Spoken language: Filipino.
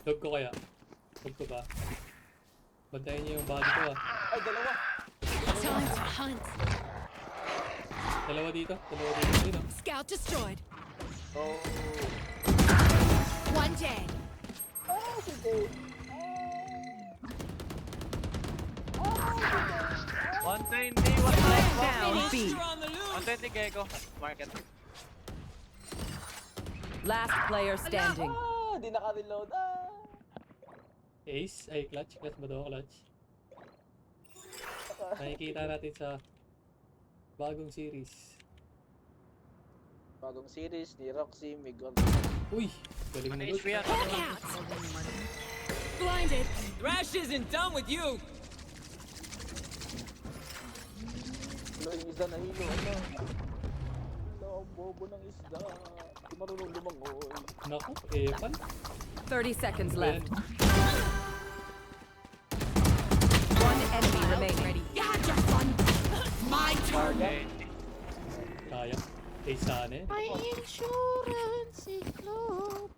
Dog ko kaya. Dog ko ba? Bantayan niyo yung body ko ah. Ay, dalawa. Time to hunt. Dalawa dito. Dalawa dito. Ayun oh. Scout destroyed. Oh. One dead. Ah, si Dave. 120, what the heck? Down B. 120 Gecko. Market. Last player standing. Ah, di naka-reload. Ah. Ace? Ay, clutch. Clutch ba daw? Clutch. Nakikita natin sa bagong series. Bagong series ni Roxy Miguel. Uy! Galing Ano na HP yan? Look out. Blinded. Thrash isn't done with you! Hello, yung isda na hilo. Hello, ang bobo ng isda. Di marunong lumangoy. Naku, epan. 30 seconds Ayan. left. One enemy remaining. You had your fun. My turn. Okay. Kaya. Ace sana eh. My insurance is low.